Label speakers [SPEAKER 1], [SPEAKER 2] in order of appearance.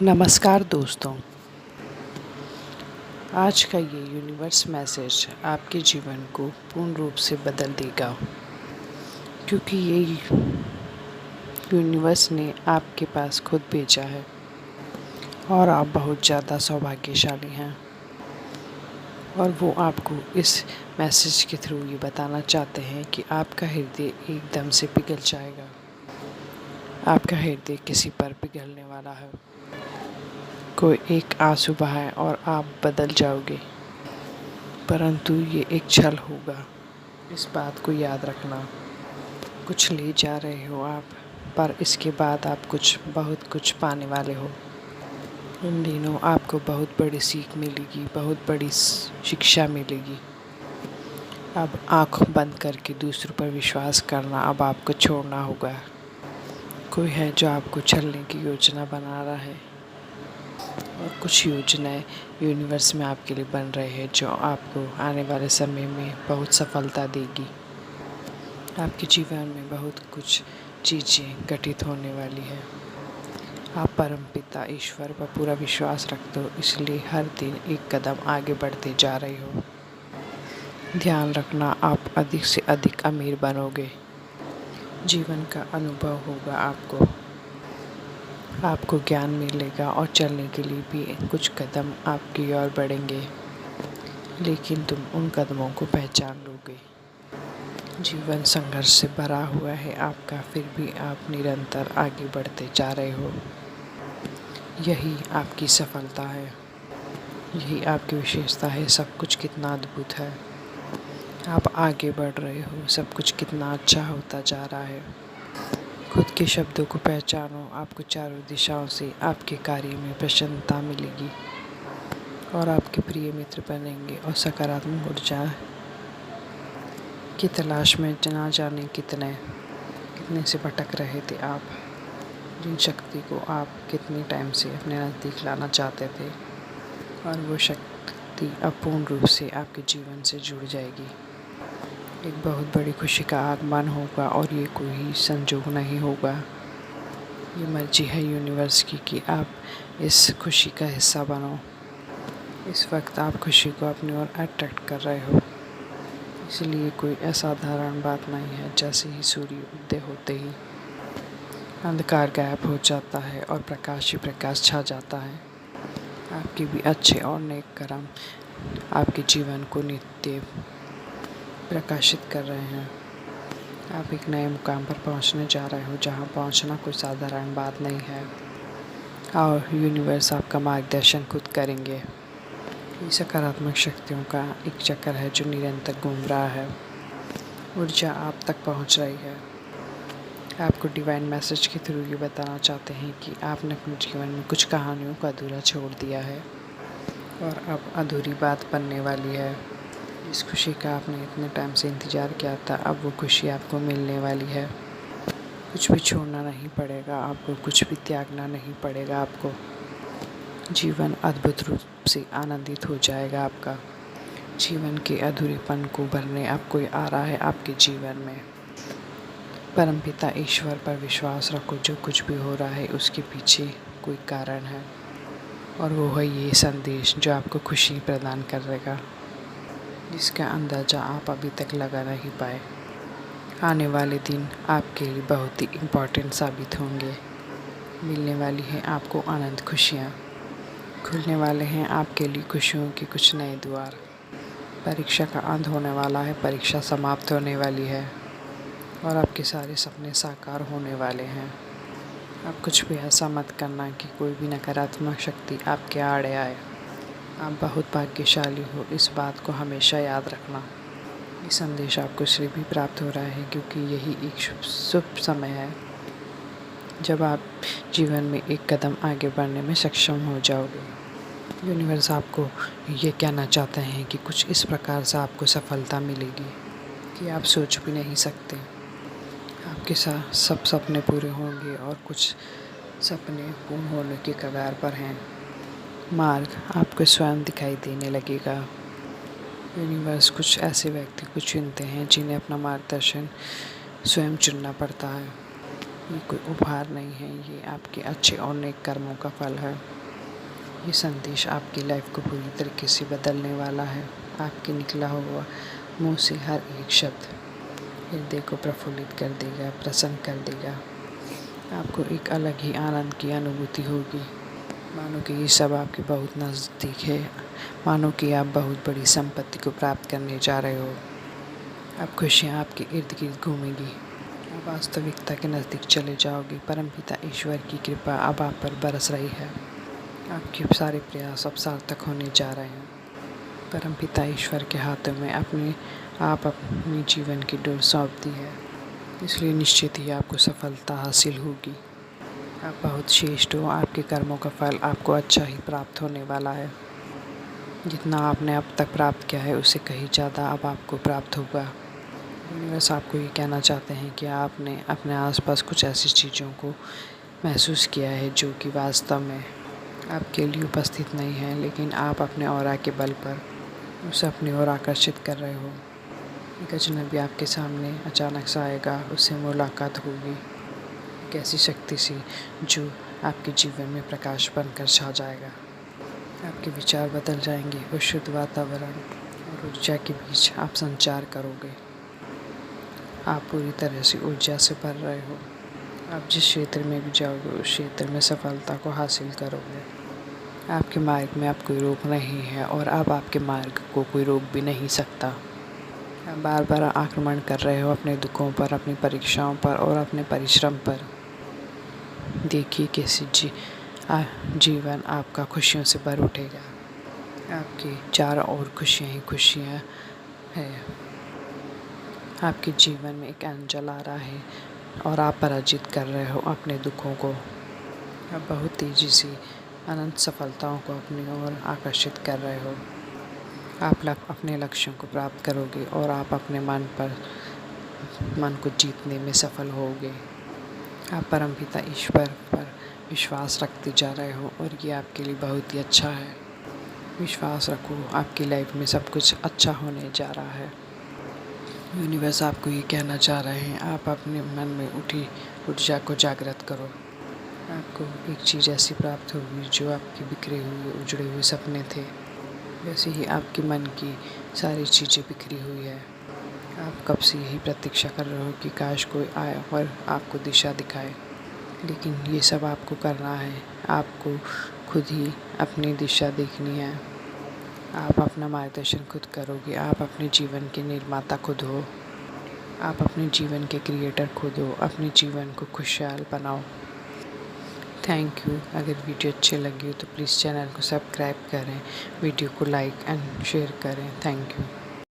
[SPEAKER 1] नमस्कार दोस्तों। आज का ये यूनिवर्स मैसेज आपके जीवन को पूर्ण रूप से बदल देगा, क्योंकि ये यूनिवर्स ने आपके पास खुद भेजा है और आप बहुत ज़्यादा सौभाग्यशाली हैं। और वो आपको इस मैसेज के थ्रू ये बताना चाहते हैं कि आपका हृदय एकदम से पिघल जाएगा। आपका हृदय किसी पर पिघलने वाला है। कोई एक आंसू बहाए और आप बदल जाओगे, परंतु ये एक छल होगा। इस बात को याद रखना। कुछ ले जा रहे हो आप, पर इसके बाद आप बहुत कुछ पाने वाले हो। इन दिनों आपको बहुत बड़ी सीख मिलेगी, बहुत बड़ी शिक्षा मिलेगी। अब आँख बंद करके दूसरों पर विश्वास करना अब आपको छोड़ना होगा। कोई है जो आपको छलने की योजना बना रहा है, और कुछ योजनाएं यूनिवर्स में आपके लिए बन रहे हैं जो आपको आने वाले समय में बहुत सफलता देगी। आपके जीवन में बहुत कुछ चीज़ें घटित होने वाली है। आप परमपिता ईश्वर पर पूरा विश्वास रखते हो, इसलिए हर दिन एक कदम आगे बढ़ते जा रहे हो। ध्यान रखना, आप अधिक से अधिक अमीर बनोगे। जीवन का अनुभव होगा आपको ज्ञान मिलेगा और चलने के लिए भी कुछ कदम आपकी ओर बढ़ेंगे, लेकिन तुम उन कदमों को पहचान लोगे। जीवन संघर्ष से भरा हुआ है आपका, फिर भी आप निरंतर आगे बढ़ते जा रहे हो। यही आपकी सफलता है, यही आपकी विशेषता है। सब कुछ कितना अद्भुत है। आप आगे बढ़ रहे हो, सब कुछ कितना अच्छा होता जा रहा है। खुद के शब्दों को पहचानो। आपको चारों दिशाओं से आपके कार्य में प्रसन्नता मिलेगी और आपके प्रिय मित्र बनेंगे और सकारात्मक ऊर्जा की तलाश में ना जाने कितने से भटक रहे थे आप। जिन शक्ति को आप कितने टाइम से अपने नज़दीक लाना चाहते थे, और वो शक्ति अब पूर्ण रूप से आपके जीवन से जुड़ जाएगी। एक बहुत बड़ी खुशी का आगमन होगा, और ये कोई संजोग नहीं होगा। ये मर्जी है यूनिवर्स की कि आप इस खुशी का हिस्सा बनो। इस वक्त आप खुशी को अपनी ओर अट्रैक्ट कर रहे हो, इसलिए कोई असाधारण बात नहीं है। जैसे ही सूर्य उदय होते ही अंधकार गायब हो जाता है और प्रकाश ही प्रकाश छा जाता है। आपके भी अच्छे और नेक कर्म आपके जीवन को नित्य प्रकाशित कर रहे हैं। आप एक नए मुकाम पर पहुंचने जा रहे हो, जहां पहुंचना कोई साधारण बात नहीं है, और यूनिवर्स आपका मार्गदर्शन खुद करेंगे। ये सकारात्मक शक्तियों का एक चक्कर है जो निरंतर घूम रहा है। ऊर्जा आप तक पहुंच रही है। आपको डिवाइन मैसेज के थ्रू ये बताना चाहते हैं कि आपने अपने जीवन में कुछ कहानियों को अधूरा छोड़ दिया है, और अब अधूरी बात बनने वाली है। इस खुशी का आपने इतने टाइम से इंतज़ार किया था, अब वो खुशी आपको मिलने वाली है। कुछ भी छोड़ना नहीं पड़ेगा आपको, कुछ भी त्यागना नहीं पड़ेगा आपको। जीवन अद्भुत रूप से आनंदित हो जाएगा आपका। जीवन के अधूरेपन को भरने अब कोई आ रहा है आपके जीवन में। परमपिता ईश्वर पर विश्वास रखो। जो कुछ भी हो रहा है उसके पीछे कोई कारण है, और वो है ये संदेश जो आपको खुशी प्रदान करेगा, जिसका अंदाज़ा आप अभी तक लगा नहीं पाए। आने वाले दिन आपके लिए बहुत ही इम्पोर्टेंट साबित होंगे। मिलने वाली हैं आपको आनंद, खुशियाँ खुलने वाले हैं आपके लिए खुशियों के कुछ नए द्वार। परीक्षा का अंत होने वाला है, परीक्षा समाप्त होने वाली है, और आपके सारे सपने साकार होने वाले हैं। आप कुछ भी ऐसा मत करना कि कोई भी नकारात्मक शक्ति आपके आड़े आए। आप बहुत भाग्यशाली हो, इस बात को हमेशा याद रखना। ये संदेश आपको इसलिए भी प्राप्त हो रहा है क्योंकि यही एक शुभ समय है जब आप जीवन में एक कदम आगे बढ़ने में सक्षम हो जाओगे। यूनिवर्स आपको ये कहना चाहते हैं कि कुछ इस प्रकार से आपको सफलता मिलेगी कि आप सोच भी नहीं सकते। आपके साथ सब सपने पूरे होंगे, और कुछ सपने पूर्ण होने के कगार पर हैं। मार्ग आपको स्वयं दिखाई देने लगेगा। यूनिवर्स कुछ ऐसे व्यक्ति को चुनते हैं जिन्हें अपना मार्गदर्शन स्वयं चुनना पड़ता है। ये कोई उपहार नहीं है, ये आपके अच्छे और नेक कर्मों का फल है। ये संदेश आपकी लाइफ को पूरी तरीके से बदलने वाला है। आपके निकला हुआ मुंह से हर एक शब्द हृदय को प्रफुल्लित कर देगा, प्रसन्न कर देगा। आपको एक अलग ही आनंद की अनुभूति होगी। मानो कि ये सब आपके बहुत नज़दीक है। मानो कि आप बहुत बड़ी संपत्ति को प्राप्त करने जा रहे हो। अब खुशियाँ आपके इर्द गिर्द घूमेंगी। आप वास्तविकता के नज़दीक चले जाओगे। परमपिता ईश्वर की कृपा अब आप पर बरस रही है। आपके सारे प्रयास अब सार्थक होने जा रहे हैं। परमपिता ईश्वर के हाथों में आप अपने जीवन की डोर सौंप दी है, इसलिए निश्चित ही आपको सफलता हासिल होगी। आप बहुत श्रेष्ठ हो। आपके कर्मों का फल आपको अच्छा ही प्राप्त होने वाला है। जितना आपने अब तक प्राप्त किया है उससे कहीं ज़्यादा अब आपको प्राप्त होगा। यूनिवर्स आपको ये कहना चाहते हैं कि आपने अपने आसपास कुछ ऐसी चीज़ों को महसूस किया है जो कि वास्तव में आपके लिए उपस्थित नहीं है, लेकिन आप अपने ऑरा के बल पर उसे अपनी ओर आकर्षित कर रहे हो। एक अजनबी आपके सामने अचानक से आएगा, उससे मुलाकात होगी। एक ऐसी शक्ति से जो आपके जीवन में प्रकाश बनकर छा जाएगा। आपके विचार बदल जाएंगे और शुद्ध वातावरण और ऊर्जा के बीच आप संचार करोगे। आप पूरी तरह से ऊर्जा से भर रहे हो। आप जिस क्षेत्र में भी जाओगे उस क्षेत्र में सफलता को हासिल करोगे। आपके मार्ग में अब कोई रोक नहीं है और अब आपके मार्ग को कोई रोक भी नहीं सकता। आप बार बार आक्रमण कर रहे हो अपने दुखों पर, अपनी परीक्षाओं पर और अपने परिश्रम पर। देखिए कैसे जीवन आपका खुशियों से भर उठेगा। आपके चारों ओर खुशियाँ ही खुशियाँ हैं। आपके जीवन में एक एंजल आ रहा है और आप पराजित कर रहे हो अपने दुखों को। आप बहुत तेज़ी से अनंत सफलताओं को अपनी ओर आकर्षित कर रहे हो। आप अपने लक्ष्यों को प्राप्त करोगे और आप अपने मन को जीतने में सफल होगे। आप परमपिता ईश्वर पर विश्वास रखते जा रहे हो और ये आपके लिए बहुत ही अच्छा है। विश्वास रखो, आपकी लाइफ में सब कुछ अच्छा होने जा रहा है। यूनिवर्स आपको ये कहना चाह रहे हैं, आप अपने मन में उठी ऊर्जा को जागृत करो। आपको एक चीज़ ऐसी प्राप्त होगी जो आपके बिखरे हुए उजड़े हुए सपने थे, वैसे ही आपके मन की सारी चीज़ें बिखरी हुई है। आप कब से यही प्रतीक्षा कर रहे हो कि काश कोई आए और आपको दिशा दिखाए, लेकिन ये सब आपको करना है। आपको खुद ही अपनी दिशा देखनी है। आप अपना मार्गदर्शन खुद करोगे। आप अपने जीवन के निर्माता खुद हो। आप अपने जीवन के क्रिएटर खुद हो। अपने जीवन को खुशहाल बनाओ। Thank you. अगर वीडियो अच्छी लगी हो तो प्लीज़ चैनल को सब्सक्राइब करें, वीडियो को लाइक एंड शेयर करें। Thank you.